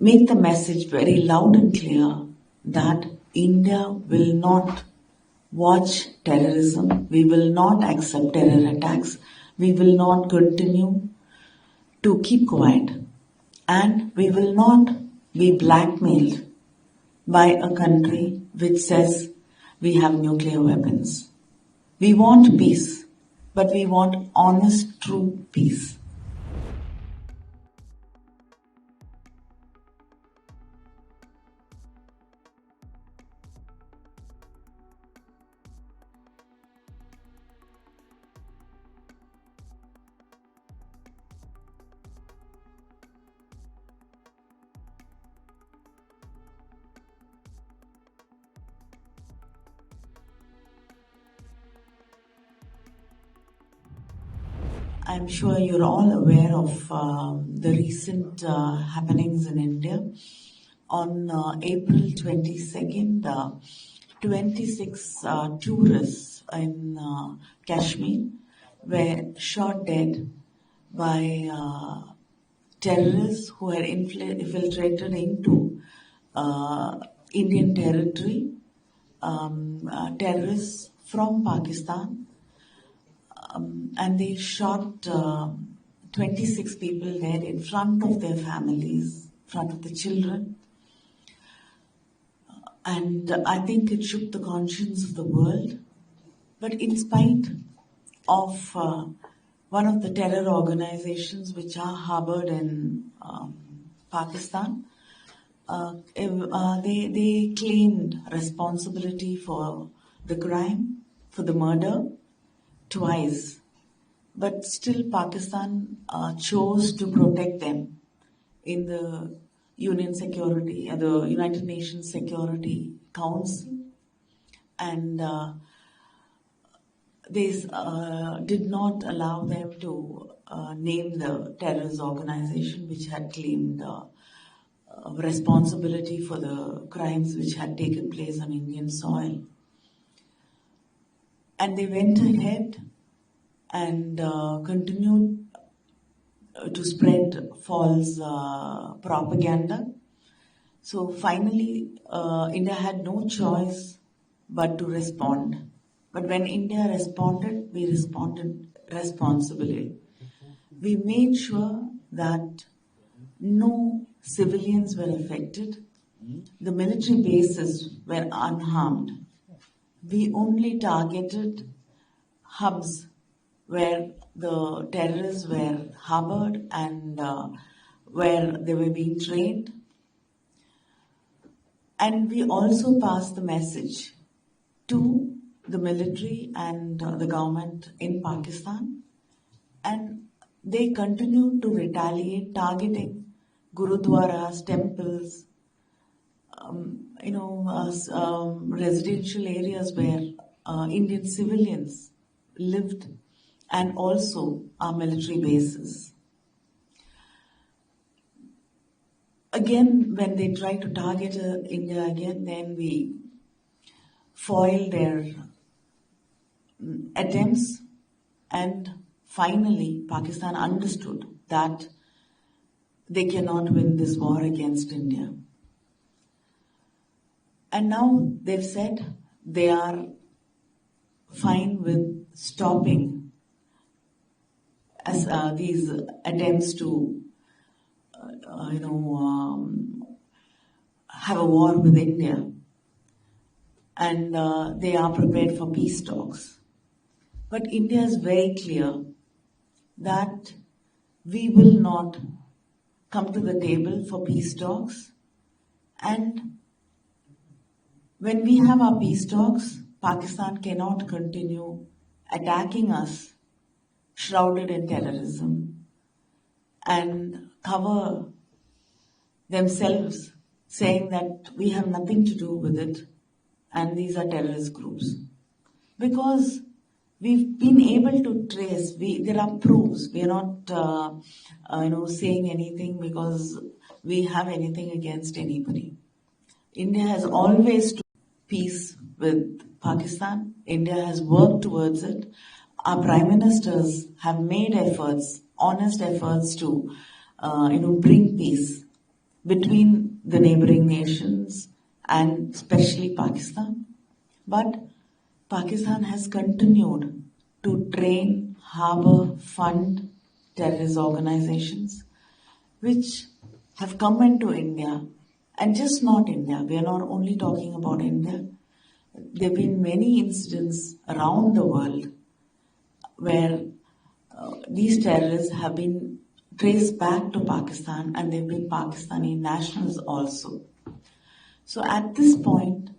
make the message very loud and clear that India will not watch terrorism. We will not accept terror attacks. We will not continue to keep quiet. And we will not be blackmailed by a country which says we have nuclear weapons. We want peace, but we want honest, true peace. I'm sure you're all aware of the recent happenings in India. On April 22nd, 26 tourists in Kashmir were shot dead by terrorists who had infiltrated into Indian territory, terrorists from Pakistan. And they shot 26 people there in front of their families, in front of the children. And I think it shook the conscience of the world. But in spite of one of the terror organizations which are harbored in Pakistan, they claimed responsibility for the crime, for the murder, twice, but still Pakistan chose to protect them in the the United Nations Security Council, and they did not allow them to name the terrorist organization which had claimed responsibility for the crimes which had taken place on Indian soil. And they went ahead and continued to spread false propaganda. So finally, India had no choice but to respond. But when India responded, we responded responsibly. We made sure that no civilians were affected. The military bases were unharmed. We only targeted hubs where the terrorists were harbored and where they were being trained. And we also passed the message to the military and the government in Pakistan. And they continued to retaliate, targeting gurudwaras, temples, residential areas where Indian civilians lived, and also our military bases. Again, when they tried to target India again, then we foiled their attempts, and finally Pakistan understood that they cannot win this war against India. And now they've said they are fine with stopping these attempts to, have a war with India. And they are prepared for peace talks. But India is very clear that we will not come to the table for peace talks, and when we have our peace talks, Pakistan cannot continue attacking us shrouded in terrorism and cover themselves saying that we have nothing to do with it and these are terrorist groups. Because we've been able to trace, there are proofs. We are not saying anything because we have anything against anybody. India has always stood peace with Pakistan. India has worked towards it. Our prime ministers have made efforts, honest efforts to, bring peace between the neighboring nations and especially Pakistan. But Pakistan has continued to train, harbor, fund terrorist organizations which have come into India, and just not India. We are not only talking about India. There have been many incidents around the world where these terrorists have been traced back to Pakistan, and they've been Pakistani nationals also. So at this point,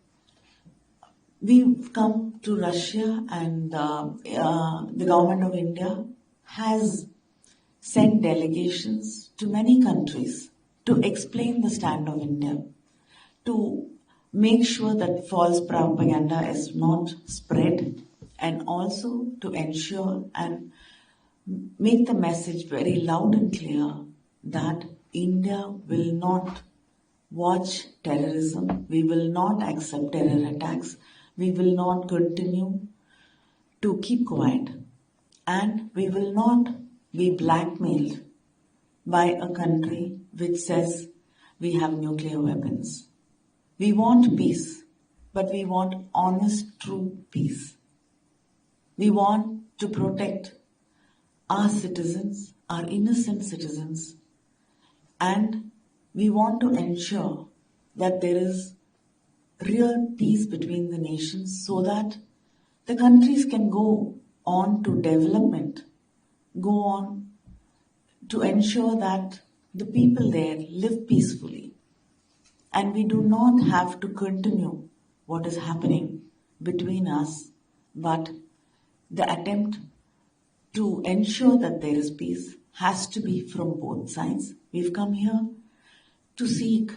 we've come to Russia, and the government of India has sent delegations to many countries to explain the stand of India, to make sure that false propaganda is not spread, and also to ensure and make the message very loud and clear that India will not watch terrorism, we will not accept terror attacks, we will not continue to keep quiet, and we will not be blackmailed by a country which says we have nuclear weapons. We want peace, but we want honest, true peace. We want to protect our citizens, our innocent citizens, and we want to ensure that there is real peace between the nations so that the countries can go on to development, go on to ensure that the people there live peacefully. And we do not have to continue what is happening between us, but the attempt to ensure that there is peace has to be from both sides. We've come here to seek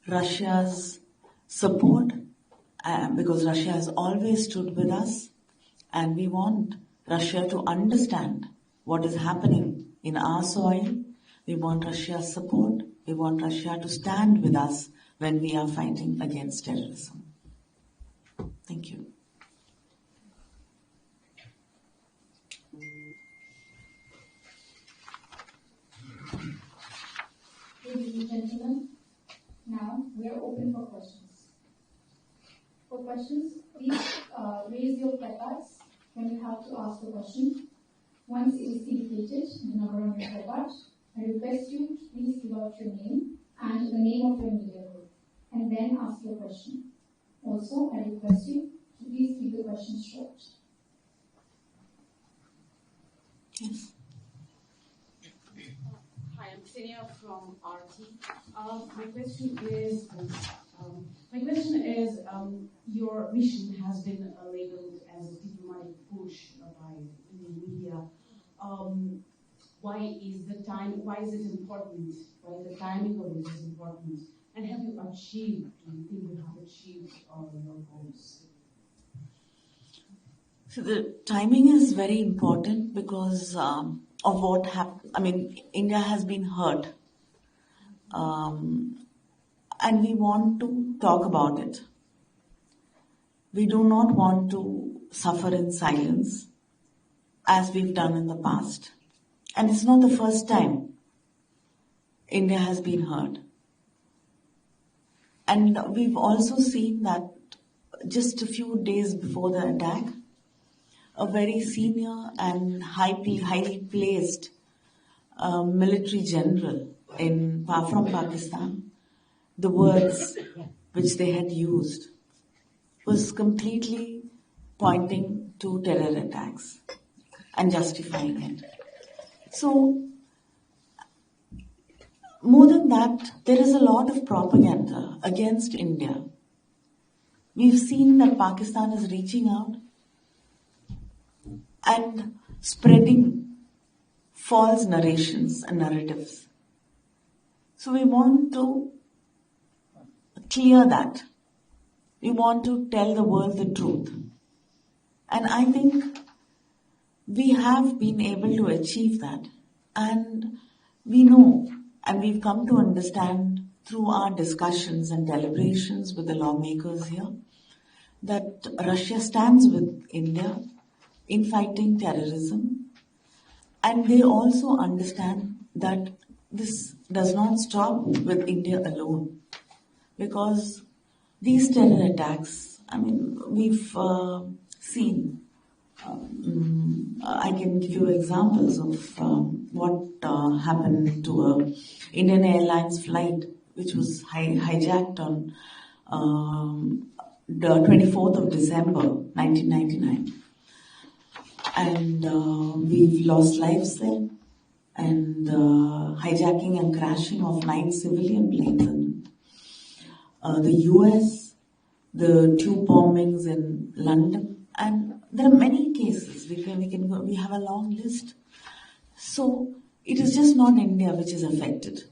Russia's support because Russia has always stood with us, and we want Russia to understand what is happening in our soil. We want Russia's support. We want Russia to stand with us when we are fighting against terrorism. Thank you. Ladies and gentlemen, now we are open for questions. For questions, please raise your placards when you have to ask a question. Once it is indicated, the number on your placard, I request you to please give out your name and the name of your media group, and then ask your question. Also, I request you to please keep the questions short. Yes. Hi, I'm Ksenia from RT. My question is, your mission has been labeled as a diplomatic push by Indian media. Why is it important? Why the timing of it is important? And have you achieved, do you think you have achieved your goals? So the timing is very important because of what happened. I mean, India has been hurt. And we want to talk about it. We do not want to suffer in silence as we've done in the past. And it's not the first time India has been hurt. And we've also seen that just a few days before the attack, a very senior and highly placed military general from Pakistan, the words which they had used was completely pointing to terror attacks and justifying it. So, more than that, there is a lot of propaganda against India. We've seen that Pakistan is reaching out and spreading false narrations and narratives. So we want to clear that. We want to tell the world the truth. And I think we have been able to achieve that. And we know, and we've come to understand through our discussions and deliberations with the lawmakers here, that Russia stands with India in fighting terrorism. And they also understand that this does not stop with India alone, because these terror attacks, I mean, we've seen. I can give you examples of what happened to a Indian Airlines flight which was hijacked on the 24th of December 1999, and we've lost lives there, and hijacking and crashing of 9 civilian planes in the US, the 2 bombings in London, and there are many cases. We have a long list. So it is just not India which is affected.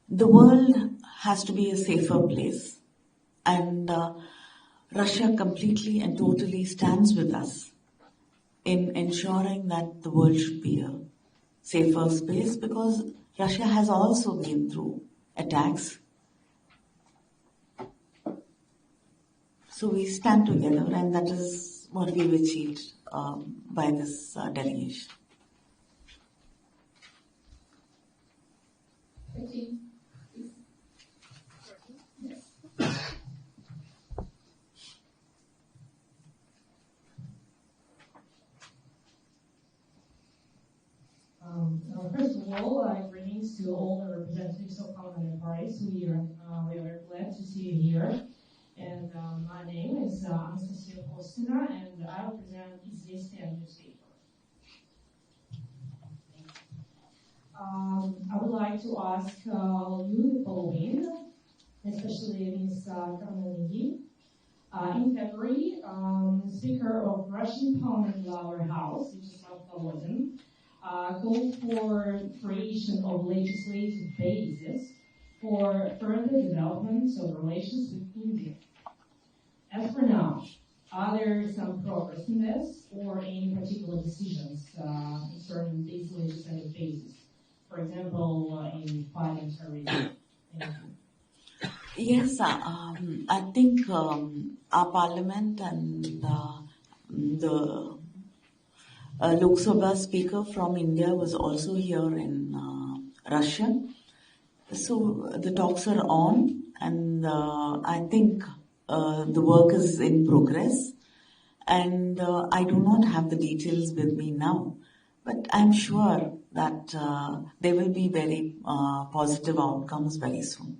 The world has to be a safer place, and Russia completely and totally stands with us in ensuring that the world should be a safer space, because Russia has also been through attacks. So we stand together, and that is what we've achieved by this delegation. First of all, greetings to all the representatives of parliamentary parties. We are very glad to see you here. And my name is Anastasia Kostina, and I represent Izvestia newspaper. I would like to ask you the following, especially Ms. Kanimozhi. In February, Speaker of Russian Parliament Lower House, which is Pahalgam, called for creation of legislative basis for further development of relations with India. As for now, are there some progress in this, or any particular decisions concerning these legislative bases? For example, in fighting terrorism. Yes, I think our parliament and the Lok Sabha speaker from India was also here in Russia. So the talks are on, and I think the work is in progress, and I do not have the details with me now, but I'm sure that there will be very positive outcomes very soon.